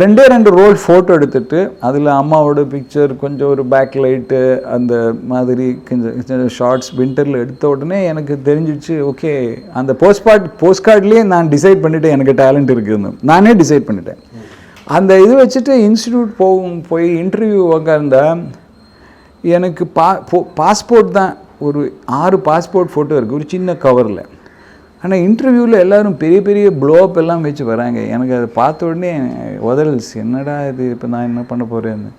ரெண்டு role photo எடுத்துகிட்டு அதில் அம்மாவோட பிக்சர் கொஞ்சம் ஒரு பேக் லைட்டு அந்த மாதிரி கொஞ்சம் ஷார்ட்ஸ் வின்டரில் எடுத்த உடனே எனக்கு தெரிஞ்சிச்சு, ஓகே அந்த போஸ்ட் கார்ட்லேயே நான் டிசைட் பண்ணிவிட்டேன் எனக்கு டேலண்ட் இருக்குதுன்னு நானே டிசைட் பண்ணிட்டேன். அந்த இது வச்சுட்டு இன்ஸ்டிடியூட் போய் இன்டர்வியூ உட்கார்ந்தா எனக்கு பாஸ்போர்ட் தான் ஒரு 6 பாஸ்போர்ட் ஃபோட்டோ இருக்குது ஒரு சின்ன கவரில். ஆனால் இன்டர்வியூவில் எல்லோரும் பெரிய பெரிய ப்ளோஅப் எல்லாம் வச்சு வராங்க. எனக்கு அதை பார்த்த உடனே உதறல்ஸ், என்னடா இது இப்போ நான் என்ன பண்ண போகிறேன்னு.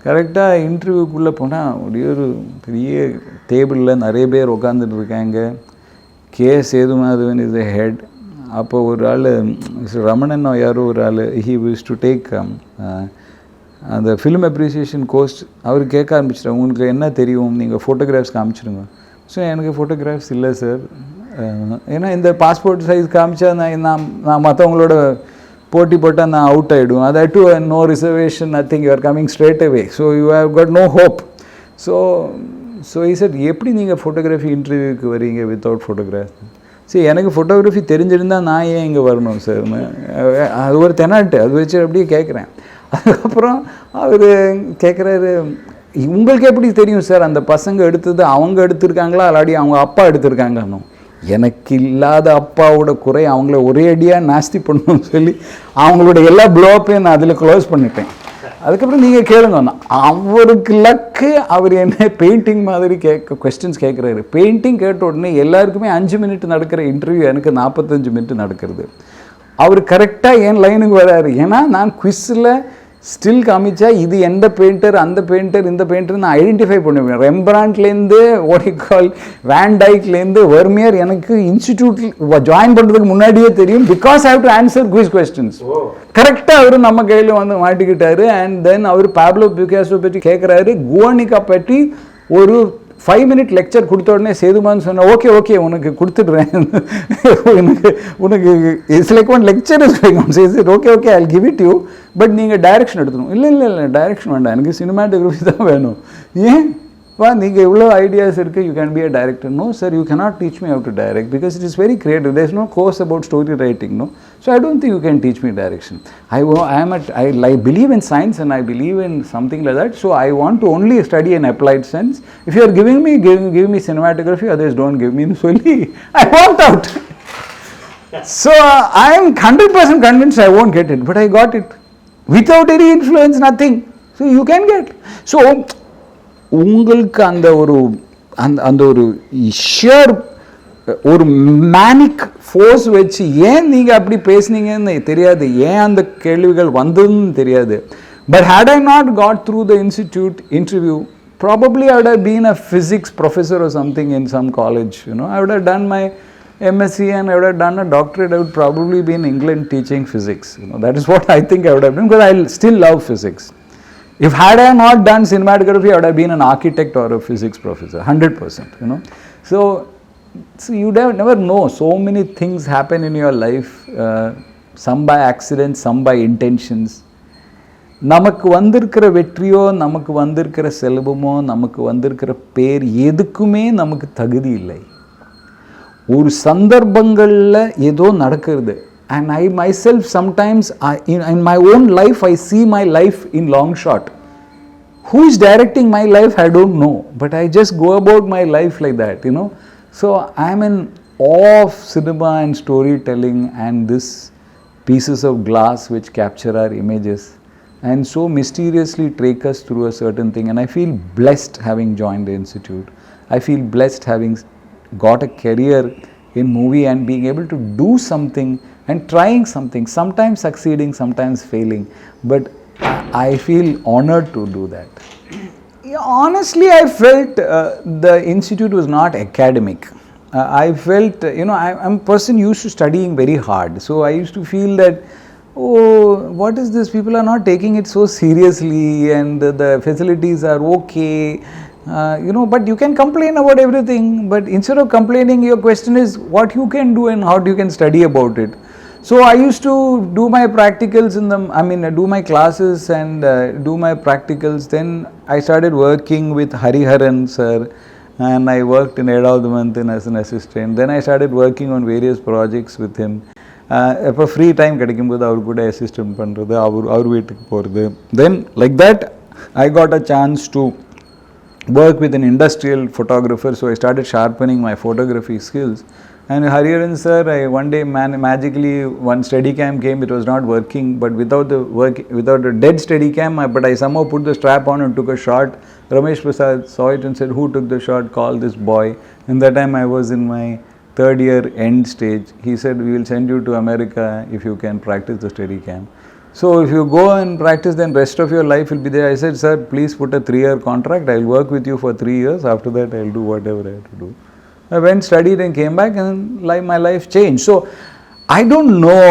கரெக்டாக இன்டர்வியூக்குள்ளே போனால் ஒரு பெரிய டேபிளில் நிறைய பேர் உட்காந்துட்டு இருக்காங்க. C.Gunaseelan is the head. அப்போ ஒரு ஆள் ரமணன் யாரோ ஒரு ஆள், ஹி யூஸ் டு டேக் அந்த ஃபிலிம் அப்ரிசியேஷன் கோர்ஸ். அவர் கேட்க ஆரம்பிச்சிட்டார், உங்களுக்கு என்ன தெரியும், நீங்கள் ஃபோட்டோகிராஃப்ஸ் காமிச்சிடுங்க. ஸோ எனக்கு ஃபோட்டோகிராஃப்ஸ் இல்லை சார், ஏன்னா இந்த பாஸ்போர்ட் சைஸ் காமிச்சா நான் மற்றவங்களோட போட்டி போட்டால் நான் அவுட் ஆகிடும். அதை to no reservation, nothing, you are coming straight away, so you have got no hope. So sir எப்படி நீங்கள் ஃபோட்டோகிராஃபி இன்டர்வியூக்கு வரீங்க வித்தவுட் ஃபோட்டோகிராஃப்? சரி, எனக்கு ஃபோட்டோகிராஃபி தெரிஞ்சிருந்தால் நான் ஏன் இங்கே வரணும் சார்னு அது ஒரு தெனாட்டு அது வச்சு அப்படியே கேட்குறேன். அதுக்கப்புறம் அவர் கேட்குறாரு, உங்களுக்கு எப்படி தெரியும் சார் அந்த பசங்க எடுத்தது அவங்க எடுத்திருக்காங்களா இல்லாடி அவங்க அப்பா எடுத்திருக்காங்கன்னு. எனக்கு இல்லாத அப்பாவோட குறை அவங்கள ஒரே அடியாக நாஸ்தி பண்ணணும்னு சொல்லி அவங்களோட எல்லா ப்ளோப்பையும் நான் அதில் க்ளோஸ் பண்ணிட்டேன். அதுக்கப்புறம் நீங்கள் கேளுங்க, அவருக்கு லக்கு அவர் என்ன பெயிண்டிங் மாதிரி கொஸ்டின்ஸ் கேட்குறாரு. பெயிண்டிங் கேட்ட உடனே எல்லாருக்குமே 5 மினிட் நடக்கிற இன்டர்வியூ எனக்கு 45 மினிட் நடக்கிறது. அவர் கரெக்டாக என் லைனுக்கு வராரு. ஏன்னா நான் குவிஸில் ஸ்டில் காமிச்சா இது எந்த பெயிண்டர், அந்த பெயிண்டர், இந்த பெயிண்டர் நான் ஐடென்டிஃபை பண்ணுவேன். ரெம்பராண்ட்லேருந்து ஓடிகால் வேன்டைக்லேருந்து வர்மியர் எனக்கு இன்ஸ்டிடியூட் ஜாயின் பண்ணுறதுக்கு முன்னாடியே தெரியும். Because I have to answer quiz questions. கரெக்டாக அவர் நம்ம கையில் வந்து மாட்டிக்கிட்டாரு. அண்ட் தென் அவர் பாப்லோ பிகாசோ பற்றி கேட்குறாரு, குவானிகா பற்றி ஒரு 5 மினிட் லெக்சர் கொடுத்த உடனே சேதுமான்னு சொன்னேன், ஓகே உனக்கு கொடுத்துட்றேன், உனக்கு it's like one lecture is going on. Chase okay I will give it you, but நீங்கள் டைரக்ஷன் எடுத்துக்கணும். இல்லை டைரக்ஷன் வேண்டாம், எனக்கு சினிமாட்டோகிராஃபி தான் வேணும். ஏன் நீங்கள் இவ்வளோ ஐடியாஸ் இருக்குது, you can be a director. No sir, you cannot teach me how to direct because it is very creative. There is no course about story writing, no. So I don't think you can teach me direction. I believe in science and I believe in something like that. So I want to only study an applied sense. If you are giving me cinematography, others don't give me. So I walked out. So I am 100% convinced I won't get it, but I got it without any influence, nothing. So you can get. So உங்களுக்கு அந்த ஒரு shear ஒரு மேனிக் force வச்சு ஏன் நீங்கள் அப்படி பேசுனீங்கன்னு தெரியாது, ஏன் அந்த கேள்விகள் வந்ததுன்னு தெரியாது. But had I not got through the institute interview, probably I would have been a physics professor or something in some college, I would have done my MSc and I would have done a doctorate. I would probably be in England teaching physics. That is what I think I would have done, because I still love physics. If had I not done cinematography, I would have been an architect or a physics professor, 100%, So you never know. So many things happen in your life, some by accident, some by intentions. நமக்கு வந்திருக்கிற வெற்றியோ, நமக்கு வந்திருக்கிற செல்வமோ, நமக்கு வந்திருக்கிற பேர் எதுக்குமே நமக்கு தகுதி இல்லை. ஒரு சந்தர்ப்பங்களில் ஏதோ நடக்கிறது. And I myself sometimes, in my own life, I see my life in long shot. Who is directing my life, I don't know. But I just go about my life like that, So I am in awe of cinema and storytelling and this pieces of glass which capture our images and so mysteriously take us through a certain thing. And I feel blessed having joined the institute. I feel blessed having got a career in movie and being able to do something and trying something, sometimes succeeding, sometimes failing, but I feel honored to do that. Honestly, I felt the institute was not academic. I felt, I'm a person used to studying very hard, so I used to feel that, what is this, people are not taking it so seriously and the facilities are okay, but you can complain about everything, but instead of complaining, your question is what you can do and how you can study about it. So I used to do my practicals do my classes and do my practicals. Then I started working with Hariharan sir and I worked in Abhavanan as an assistant. Then I started working on various projects with him. இப்போ free time கிடைக்கும்போது அவர் கூட assistant பண்ணுறது, அவர் வீட்டுக்கு போகிறது. Then like that I got a chance to work with an industrial photographer, so I started sharpening my photography skills. And Hariharan sir, one day magically one Steadicam came, it was not working, but without a dead Steadicam, but I somehow put the strap on and took a shot. Ramesh Prasad saw it and said, who took the shot? Call this boy. In that time I was in my third year end stage. He said, we will send you to America if you can practice the Steadicam. So if you go and practice, then rest of your life will be there. I said, sir, please put a 3-year contract. I will work with you for 3 years. After that, I will do whatever I have to do. I went, studied and came back, and my life changed. So I don't know,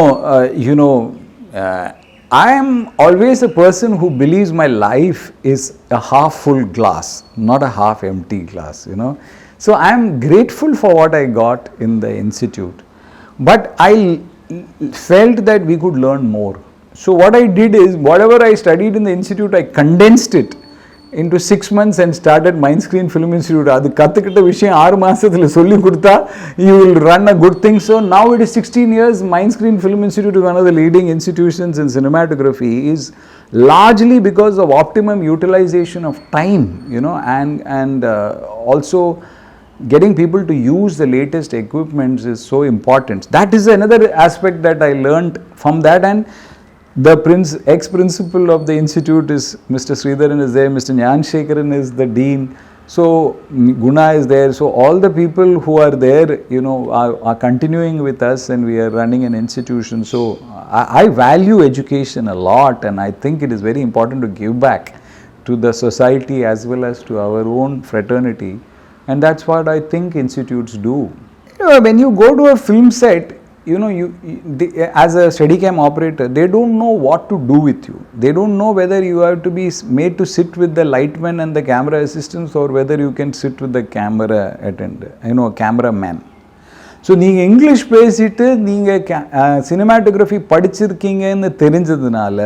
I am always a person who believes my life is a half full glass, not a half empty glass, So I am grateful for what I got in the institute. But I felt that we could learn more. So what I did is, whatever I studied in the institute, I condensed it into 6 months and started Mindscreen Film Institute. அது கற்றுக்கிட்ட விஷயம் 6 மாதத்தில் சொல்லி கொடுத்தா you will run a good thing. So now it is 16 years. Mindscreen Film Institute is one of the leading institutions in cinematography, is largely because of optimum utilization of time, and also getting people to use the latest equipments is so important. That is another aspect that I learned from that. And the ex-principal of the institute is Mr. Sridharan is there, Mr. Nyanshekaran is the dean, so Guna is there. So all the people who are there, are continuing with us, and we are running an institution. So I value education a lot, and I think it is very important to give back to the society as well as to our own fraternity. And that's what I think institutes do. When you go to a film set, as a Steadicam operator, they don't know what to do with you. They don't know whether you have to be made to sit with the lightman and the camera assistants, or whether you can sit with the camera attendant, cameraman. So நீங்கள் English பேசிட்டு நீங்கள் cinematography படிச்சிருக்கீங்கன்னு தெரிஞ்சதுனால,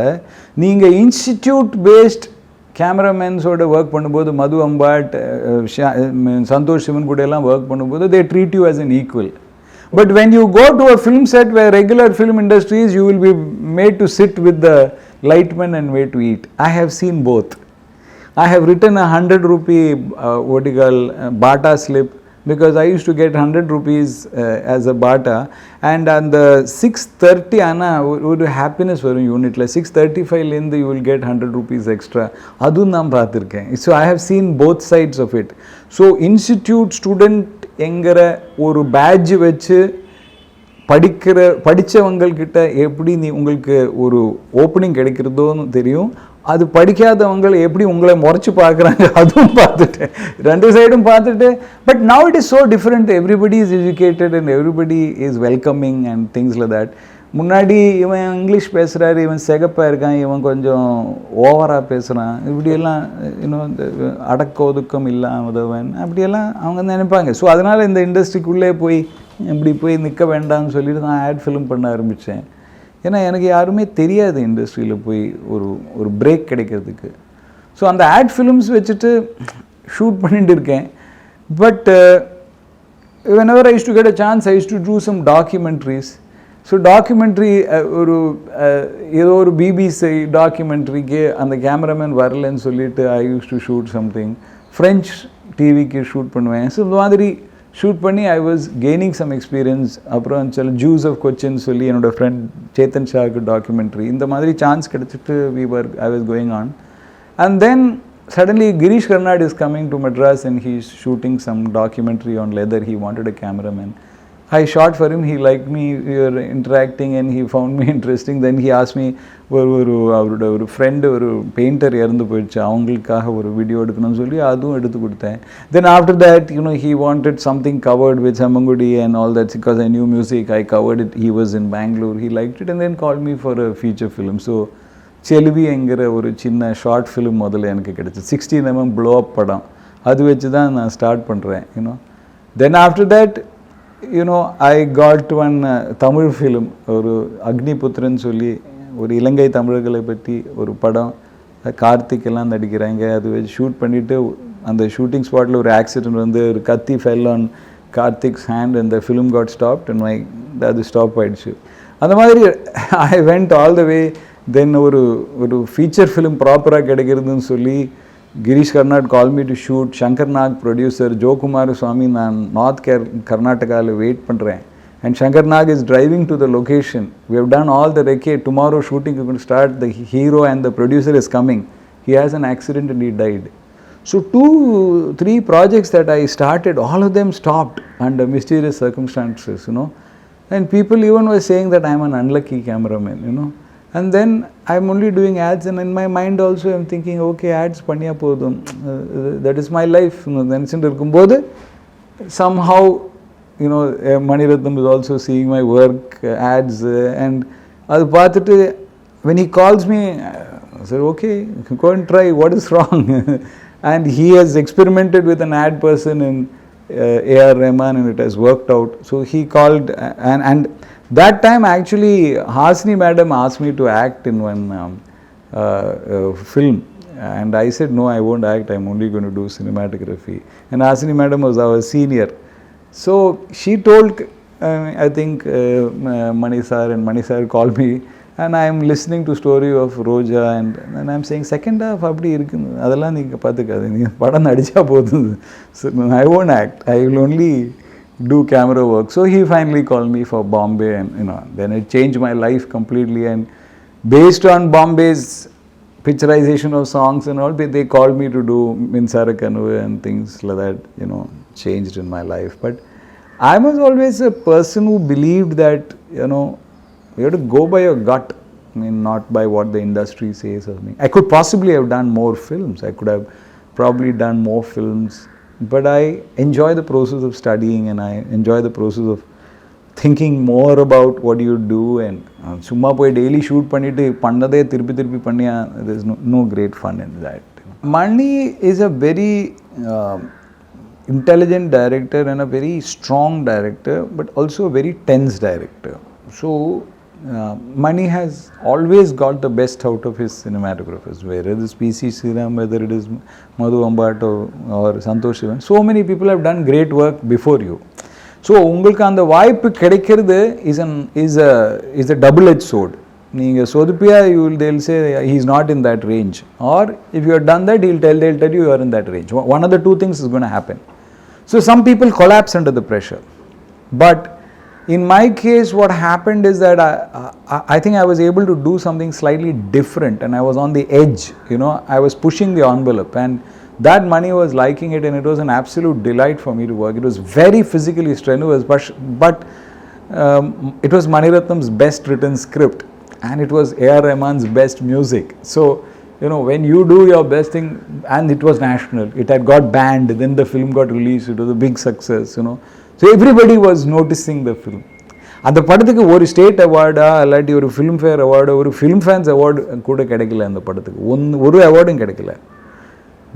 நீங்கள் institute paste கேமராமேன்ஸோட work பண்ணும்போது, மது அம்பாட், சந்தோஷ் சிவன் கூட எல்லாம் work பண்ணும்போது, they treat you as an equal. But when you go to a film set where regular film industries, you will be made to sit with the lightman and wait to eat. I have seen both. I have written a 100 rupee Bata slip, because I used to get 100 rupees as a Bata, and on the 6:30 ஒரு happiness வரும் யூனிட்ல 6:35 you will get 100 rupees extra. அதுவும் நான் பார்த்துருக்கேன். So I have seen both sides of it. So institute student என்கிற ஒரு badge வச்சு படித்தவங்கக்கிட்ட எப்படி உங்களுக்கு ஒரு ஓப்பனிங் கிடைக்கிறதோன்னு தெரியும். அது படிக்காதவங்களை எப்படி உங்களை முறைச்சி பார்க்குறாங்க அதுவும் பார்த்துட்டேன், 2 சைடும் பார்த்துட்டு. But now it is so different. Everybody is educated and everybody is welcoming and things like that. முன்னாடி இவன் இங்கிலீஷ் பேசுகிறாரு, இவன் சிகப்பாக இருக்கான், இவன் கொஞ்சம் ஓவராக பேசுகிறான், இப்படியெல்லாம் இந்த அடக்க ஒதுக்கம் இல்லாதவன் அப்படியெல்லாம் அவங்க நினைப்பாங்க. ஸோ அதனால் இந்த இண்டஸ்ட்ரிக்குள்ளே போய் இப்படி போய் நிற்க வேண்டாம்னு சொல்லிட்டு நான் ஆட் ஃபிலிம் பண்ண ஆரம்பித்தேன். ஏன்னா எனக்கு யாருமே தெரியாது இண்டஸ்ட்ரியில் போய் ஒரு பிரேக் கிடைக்கிறதுக்கு. ஸோ அந்த ஆட் ஃபிலிம்ஸ் வச்சுட்டு ஷூட் பண்ணிட்டு இருக்கேன். But whenever I used to get a chance, I used to do some documentaries. So documentary ஏதோ ஒரு பிபிசி டாக்குமெண்ட்ரிக்கு அந்த கேமராமேன் வரலன்னு சொல்லிட்டு I use to shoot something. French டிவிக்கு ஷூட் பண்ணுவேன். ஸோ இந்த மாதிரி ஷூட் பண்ணி I was gaining some experience. அப்புறம் சில ஜூஸ் ஆஃப் கொச்சின் சொல்லி என்னோடய ஃப்ரெண்ட் சேத்தன் ஷாவுக்கு டாக்குமெண்ட்ரி, இந்த மாதிரி சான்ஸ் கிடச்சிட்டு I was going on. And then suddenly Girish Karnad is coming to Madras and he is shooting some documentary on leather. He wanted a cameraman. I shot for him, he liked me, we were interacting and he found me interesting. Then he asked me, ஒரு friend ஒரு painter இறந்து போயிடுச்சு, அவங்களுக்காக ஒரு video எடுக்கணும்னு சொல்லி அதுவும் எடுத்து கொடுத்தேன். Then after that, he wanted something covered with Samangudi and all that, because I knew music, I covered it. He was in Bangalore, he liked it and then called me for a feature film. So செலுவி என்கிற ஒரு சின்ன short film முதல்ல எனக்கு கிடச்சி 16mm flow அப் படம், அது வச்சு தான் நான் ஸ்டார்ட் பண்ணுறேன். Then after that I got one Tamil film, ஒரு அக்னிபுத்திரன் சொல்லி ஒரு இலங்கை தமிழர்களை பற்றி ஒரு படம், கார்த்திக் எல்லாம் நடிக்கிறாங்க. அது வச்சு ஷூட் பண்ணிவிட்டு அந்த ஷூட்டிங் ஸ்பாட்டில் ஒரு ஆக்சிடெண்ட் வந்து ஒரு கத்தி fell on Karthik's hand and the film got stopped and அது ஸ்டாப் ஆகிடுச்சு. அந்த மாதிரி I went all the way. Then ஒரு feature film ப்ராப்பராக கிடைக்கிறதுன்னு சொல்லி Girish Karnad called me to shoot. Shankar Nag producer, Joe Kumaraswamy நான் நார்த் கர்நாடகாவில் வெயிட் பண்ணுறேன். And Shankar Nag is driving to the location. We have done all the recce. Tomorrow shooting is going to start. The hero and the producer is coming. He has an accident and he died. So 2-3 projects that I started, all of them stopped under mysterious circumstances, you know. And people even were saying that I am an unlucky cameraman, you know. And then I am only doing ads, and in my mind also I am thinking, okay, ads paniya podum. That is my life. You know, then somehow, you know, Maniratnam is also seeing my work, ads, and when he calls me, I said, okay, go and try, what is wrong? And he has experimented with an ad person in A.R. Rahman, and it has worked out. So he called, and that time actually Hasni madam asked me to act in one film, and I said, no, I won't act, I'm only going to do cinematography. And Hasni madam was our senior. So she told, I think Mani sir, and Mani sir called me, and I am listening to story of Roja, and I am saying, second half அப்படி இருக்கு, அதெல்லாம் நீங்கள் பார்த்துக்காது, நீங்கள் படம் நடிச்சா போதும். So I won't act, I will only do camera work. So he finally called me for Bombay, and you know, then it changed my life completely. And based on Bombay's picturization of songs and all, they called me to do Minsara Kanuve and things like that, you know, changed in my life. But I was always a person who believed that, you know, you have to go by your gut, I mean, not by what the industry says of me. I could possibly have done more films, I could have probably done more films, but I enjoy the process of studying, and I enjoy the process of thinking more about what you do. And summa poi daily shoot pannittu pannade tiruppi panniya, there is no great fun in that. Mani is a very intelligent director and a very strong director, but also a very tense director. So Mani has always got the best out of his cinematographers, whether it is P.C. Sriram, whether it is Madhu Ambat or Santosh Sivan. So many people have done great work before you. So உங்களுக்கு அந்த வாய்ப்பு கிடைக்கிறது is a double-edged sword. நீங்கள் சொதுப்பியா they'll say he is not in that range, or if you have done that, they'll tell you are in that range. One of the two things is going to happen. So some people collapse under the pressure, but in my case what happened is that I think I was able to do something slightly different, and I was on the edge, you know, I was pushing the envelope, and that Mani was liking it, and it was an absolute delight for me to work. It was very physically strenuous, but it was Maniratnam's best written script, and it was A.R. Rahman's best music. So, you know, when you do your best thing, and it was national, it had got banned, then the film got released, it was a big success, you know. So everybody was noticing the film. அந்த படத்துக்கு ஒரு state அவார்டா இல்லாட்டி ஒரு Filmfare award, ஒரு film fans award கூட கிடைக்கல அந்த படத்துக்கு, ஒரு அவார்டும் கிடைக்கல.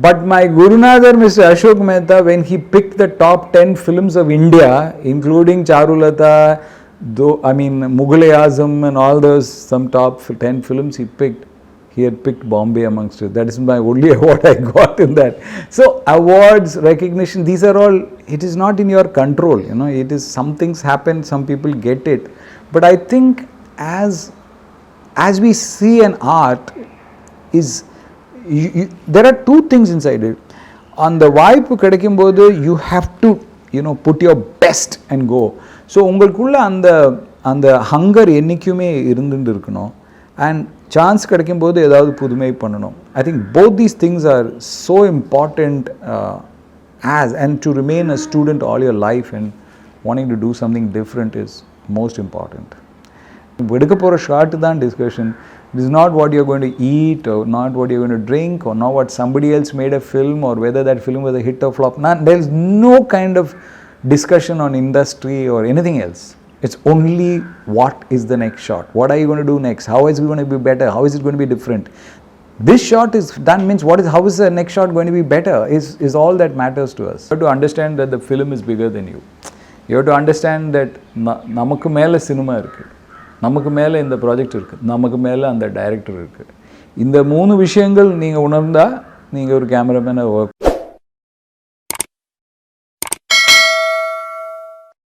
But my Gurunather, Mr. Ashok Mehta, when he picked the top 10 films of India, including Charulata, Mughal-e-Azam and all those, some top 10 films he had picked Bombay amongst it. That is my only award I got in that. So awards, recognition, these are all, it is not in your control, you know, it is, some things happen, some people get it. But I think as we see an art is, there are two things inside it. On the வாய்ப்பு கிடைக்கும் போது you have to, you know, put your best and go. So உங்களுக்குள்ள அந்த hunger என்னைக்குமே இருந்துட்டு இருக்கணும், and chance கிடைக்கும் போது ஏதாவது புதுமை பண்ணணும். I think both these things are so important, and to remain a student all your life and wanting to do something different is most important. எடுக்க போகிற ஷார்ட் தான் discussion. It is not what you're going to eat, or not what you're going to drink, or not what somebody else made a film, or whether that film was a hit or flop. There is no kind of discussion on industry or anything else. It's only what is the next shot. What are you going to do next? How is it going to be better? How is it going to be different? This shot is done means how is the next shot going to be better is all that matters to us. You have to understand that the film is bigger than you. You have to understand that நமக்கு மேலே cinema இருக்குது, நமக்கு மேலே இந்த project இருக்குது, நமக்கு மேலே அந்த டைரக்டர் இருக்குது. இந்த 3 விஷயங்கள் நீங்கள் உணர்ந்தால் நீங்கள் ஒரு கேமராமேனை ஒர்க்